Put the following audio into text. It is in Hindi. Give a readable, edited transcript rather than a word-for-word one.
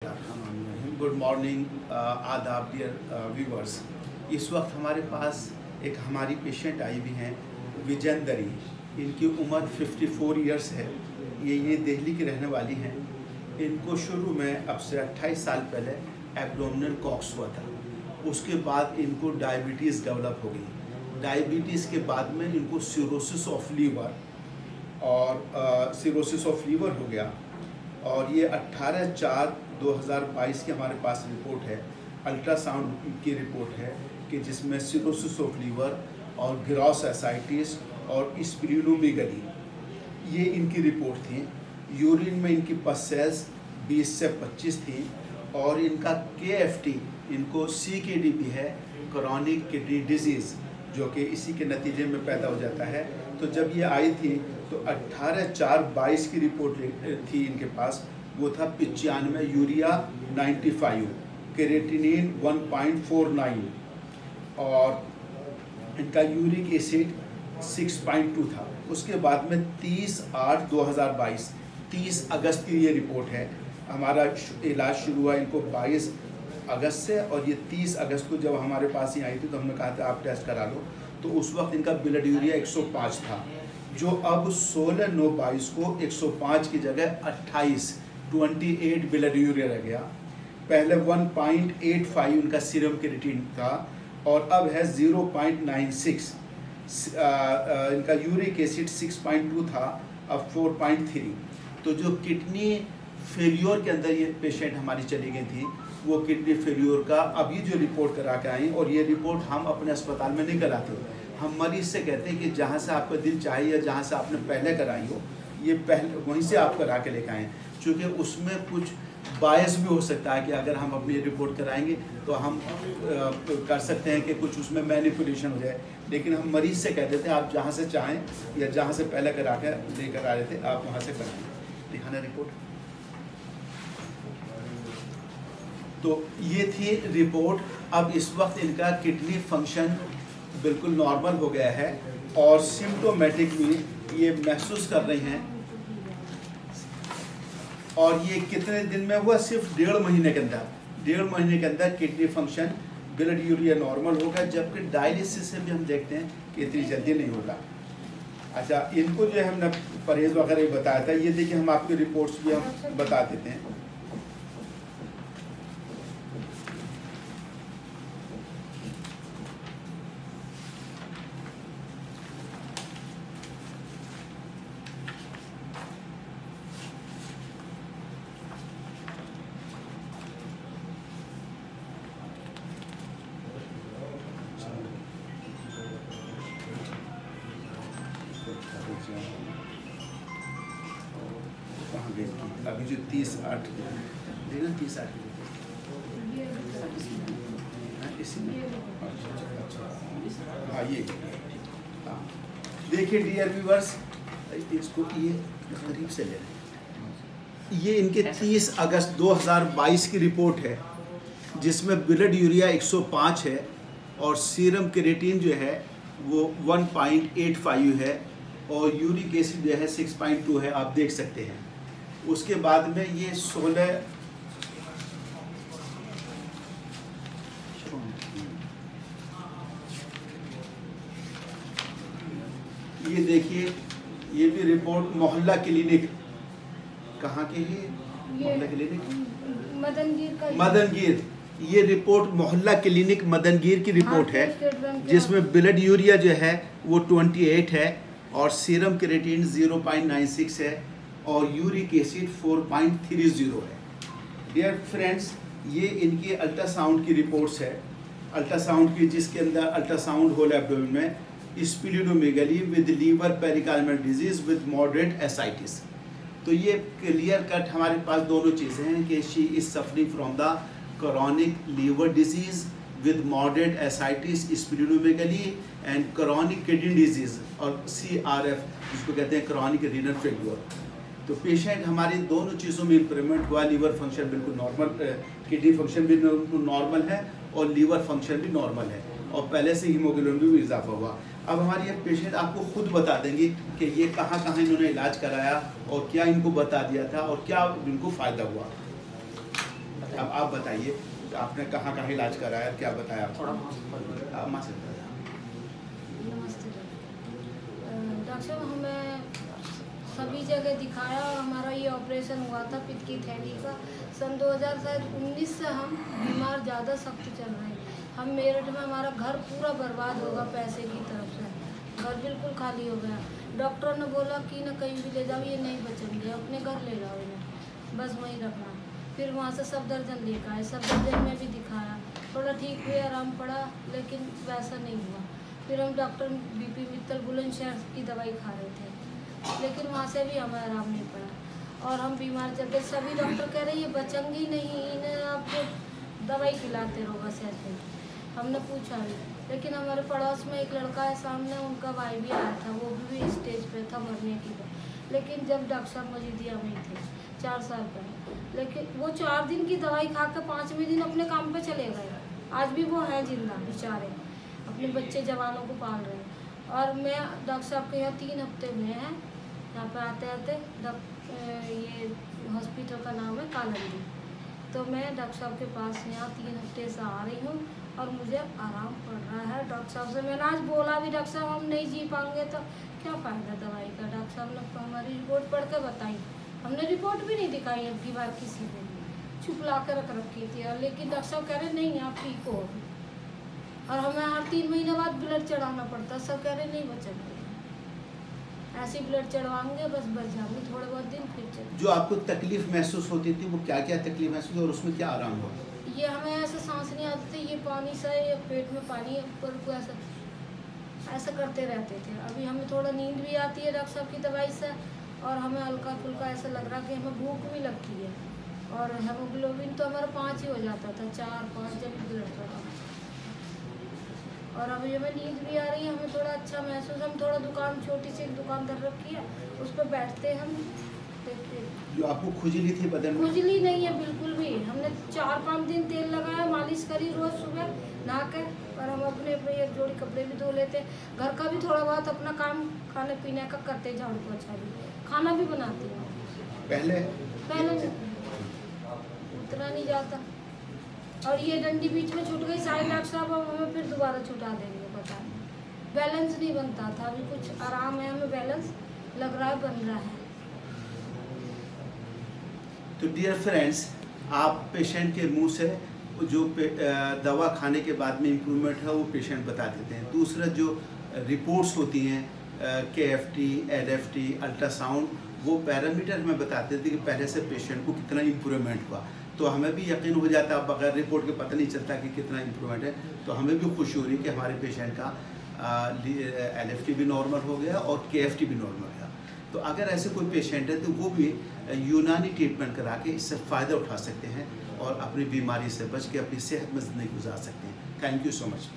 गुड मॉर्निंग आदाब डियर व्यूवर्स। इस वक्त हमारे पास एक हमारी पेशेंट आई हुई हैं विजेंदरी। इनकी उम्र 54 इयर्स है। ये दिल्ली की रहने वाली हैं। इनको शुरू में अब से 28 साल पहले एब्डोमिनल कॉक्स हुआ था। उसके बाद इनको डायबिटीज़ डेवलप हो गई। डायबिटीज़ के बाद में इनको सिरोसिस ऑफ लीवर हो गया और ये 18/4/2022 की हमारे पास रिपोर्ट है। अल्ट्रासाउंड की रिपोर्ट है कि जिसमें सिरोसिस ऑफ लीवर और ग्रॉस एसाइटिस और स्प्लीनोमेगाली ये इनकी रिपोर्ट थी। यूरिन में इनकी पस सेल्स 20 से 25 थी और इनका KFT इनको CKD है, क्रॉनिक किडनी डिजीज़, जो कि इसी के नतीजे में पैदा हो जाता है। तो जब ये आई थी तो 18/4/22 की रिपोर्ट थी इनके पास। वो था 95, यूरिया 95, क्रेटिनिन 1.49 और इनका यूरिक एसिड 6.2 था। उसके बाद में 30/8/2022 30 अगस्त की ये रिपोर्ट है। हमारा इलाज शुरू हुआ इनको 22 अगस्त से और ये 30 अगस्त को जब हमारे पास ही आई थी तो हमने कहा था आप टेस्ट करा लो। तो उस वक्त इनका ब्लड यूरिया 105 था, जो अब 16/9/22 को 105 की जगह 28 ब्लड यूरिया रह गया। पहले 1.85 उनका सीरम क्रिएटिनिन था और अब है 0.96। इनका यूरिक एसिड 6.2 था, अब 4.3। तो जो किडनी फेल्योर के अंदर ये पेशेंट हमारी चली गई थी, वो किडनी फेल्योर का अभी जो रिपोर्ट करा के आई। और ये रिपोर्ट हम अपने अस्पताल में नहीं कराते, हम मरीज से कहते हैं कि जहाँ से आपका दिल चाहे या जहाँ से आपने पहले कराई हो, ये पहले वहीं से आप करा के लेकर आएँ। चूँकि उसमें कुछ बायस भी हो सकता है कि अगर हम अपनी रिपोर्ट कराएंगे तो हम कर सकते हैं कि कुछ उसमें मैनिपुलेशन हो जाए। लेकिन हम मरीज से कह देते हैं आप जहाँ से चाहें या जहाँ से पहले करा के लेकर आ रहे थे आप वहाँ से कराएँ। दिखाना रिपोर्ट। तो ये थी रिपोर्ट। अब इस वक्त इनका किडनी फंक्शन बिल्कुल नॉर्मल हो गया है और सिम्टोमेटिक भी ये महसूस कर रही हैं। और ये कितने दिन में हुआ? सिर्फ 1.5 महीने के अंदर। 1.5 महीने के अंदर kidney function, blood urea normal होगा। जबकि डायलिसिस से भी हम देखते हैं कि इतनी जल्दी नहीं होगा। अच्छा, इनको जो है हमने परहेज़ वगैरह बताया था। ये देखिए हम आपकी रिपोर्ट्स भी हम बता देते हैं। अभी जो 30/8 देखना 30/8 इसी में। हाँ ये हाँ देखिए डियर व्यूअर्स, इसको ये करीब से ले लें। ये इनके 30 अगस्त 2022 की रिपोर्ट है जिसमें ब्लड यूरिया 105 है और सीरम क्रिएटिनिन जो है वो 1.85 है और यूरिक एसिड जो है 6.2 है, आप देख सकते हैं। उसके बाद में ये 16 ये देखिए, ये भी रिपोर्ट मोहल्ला क्लिनिक, कहाँ के है मोहल्ला क्लिनिक? मदनगीर। ये रिपोर्ट मोहल्ला क्लिनिक मदनगीर की रिपोर्ट है जिसमें ब्लड यूरिया जो है वो 28 है और सीरम क्रिएटिनिन 0.96 है और यूरिक एसिड 4.30 है। डियर फ्रेंड्स, ये इनकी अल्ट्रासाउंड की रिपोर्ट्स है। अल्ट्रासाउंड की जिसके अंदर अल्ट्रासाउंड होल एब्डोमेन में splenomegaly with liver pericardial disease with moderate ascites. तो ये क्लियर कट हमारे पास दोनों चीज़ें हैं कि she is suffering from the chronic liver disease with moderate ascites, splenomegaly and chronic kidney disease और CRF जिसको कहते हैं क्रॉनिक रीनल फेल्योर। तो पेशेंट हमारी दोनों चीज़ों में इम्प्रूवमेंट हुआ। लीवर फंक्शन बिल्कुल नॉर्मल, किडनी फंक्शन भी नॉर्मल है और लीवर फंक्शन भी नॉर्मल है और पहले से हीमोग्लोबिन में भी इजाफा हुआ। अब हमारी ये पेशेंट आपको खुद बता देंगे कि ये कहाँ कहाँ इन्होंने इलाज कराया और क्या इनको बता दिया था और क्या इनको फ़ायदा हुआ। अब आप बताइए, आपने कहाँ कहाँ इलाज कराया, क्या बताया आपको? नमस्ते डॉक्टर साहब, हमें सभी जगह दिखाया और हमारा ये ऑपरेशन हुआ था पित्त की थैली का। सन 2019 से हम बीमार ज़्यादा सख्त चल रहे हैं। हम मेरठ में, हमारा घर पूरा बर्बाद होगा पैसे की तरफ से, घर बिल्कुल खाली हो गया। डॉक्टर ने बोला कि ना कहीं भी ले जाओ, ये नहीं बचेंगे, अपने घर ले जाओ इन्हें, बस वहीं रखना। फिर वहाँ से सफदरजंग लेकर आए, सफदरजंग में भी दिखाया, थोड़ा ठीक हुआ, आराम पड़ा, लेकिन वैसा नहीं हुआ। फिर हम डॉक्टर BP मित्तल बुलंदशहर की दवाई खा रहे थे, लेकिन वहाँ से भी हमें आराम नहीं पड़ा और हम बीमार चल गए। सभी डॉक्टर कह रहे हैं ये बचेंगी नहीं, इन्हें आप दवाई खिलाते रहो बस ऐसे। हमने पूछा भी, लेकिन हमारे पड़ोस में एक लड़का है सामने, उनका भाई भी आया था, वो भी स्टेज पे था मरने की बात, लेकिन जब डॉक्टर साहब मजीदिया में थे 4 साल पहले, लेकिन वो 4 दिन की दवाई खा कर 5वें दिन अपने काम पे चले गए। आज भी वो हैं जिंदा बेचारे, अपने बच्चे जवानों को पाल रहे हैं। और मैं डॉक्टर साहब के यहाँ 3 हफ्ते हुए हैं, यहाँ पे आते आते। ये हॉस्पिटल का नाम है कालंदी। तो मैं डॉक्टर साहब के पास यहाँ 3 हफ्ते से आ रही हूँ और मुझे आराम पड़ रहा है। डॉक्टर साहब से मैंने आज बोला भी, डॉक्टर साहब हम नहीं जी पाएंगे तो क्या फ़ायदा दवाई का। डॉक्टर साहब ने हमारी रिपोर्ट पढ़ के बताई, हमने रिपोर्ट भी नहीं दिखाई अब की बार किसी को, छुपला कर रख रखी थी। और लेकिन डॉक्टर साहब कह रहे नहीं आप ठीक हो, और हमें हर 3 महीने बाद ब्लड चढ़ाना पड़ता। सब कह रहे नहीं बचेंगे, ऐसे ब्लड चढ़वाएंगे बस बच जाएंगे थोड़े बहुत दिन फिर चल। जो आपको तकलीफ महसूस होती थी वो क्या क्या तकलीफ महसूस हुई और उसमें क्या आराम हुआ? ये हमें ऐसे सांस नहीं आती थी, ये पानी सा, ये पेट में पानी ऊपर को ऐसा करते रहते थे। अभी हमें थोड़ा नींद भी आती है डॉक्टर साहब की दवाई से, और हमें हल्का फुल्का ऐसा लग रहा कि हमें भूख भी लगती है। और हेमोग्लोबिन तो हमारा 5 ही हो जाता था, 4-5 जब ब्लड चढ़ा। और अभी हमें नींद भी आ रही है, हमें थोड़ा अच्छा महसूस। हम थोड़ा दुकान, छोटी सी एक दुकान धर रखी है, उस पर बैठते हम देखते। जो आपको खुजली थी बदन में? खुजली नहीं है बिल्कुल भी। हमने 4-5 दिन तेल लगाया, मालिश करी रोज़ सुबह नहा कर, और हम अपने एक जोड़ी कपड़े भी धो लेते। घर का भी थोड़ा बहुत अपना काम खाने पीने का करते, झाड़ू पोछा भी, खाना भी बनाती हूँ। पहले उतना नहीं जाता। और ये डंडी बीच में छूट गई, सारे डॉक्टर साहब अब हमें फिर दोबारा छुटा देंगे, पता नहीं। बैलेंस नहीं बनता था, अभी कुछ आराम है, हमें बैलेंस लग रहा है, बन रहा है। तो डियर फ्रेंड्स, आप पेशेंट के मुंह से जो दवा खाने के बाद में इम्प्रूवमेंट है वो पेशेंट बता देते हैं। दूसरा जो रिपोर्ट्स होती हैं KFT, LFT, अल्ट्रासाउंड, वो पैरामीटर हमें बताते थे कि पहले से पेशेंट को कितना इम्प्रूवमेंट हुआ। तो हमें भी यकीन हो जाता है, बगैर रिपोर्ट के पता नहीं चलता कि कितना इम्प्रूवमेंट है। तो हमें भी खुशी हो रही है कि हमारे पेशेंट का LFT भी नॉर्मल हो गया और KFT भी नॉर्मल हो गया। तो अगर ऐसे कोई पेशेंट है तो वो भी यूनानी ट्रीटमेंट करा के इससे फ़ायदा उठा सकते हैं और अपनी बीमारी से बच के अपनी सेहतमंद ज़िंदगी गुजार सकते हैं। Thank you so much.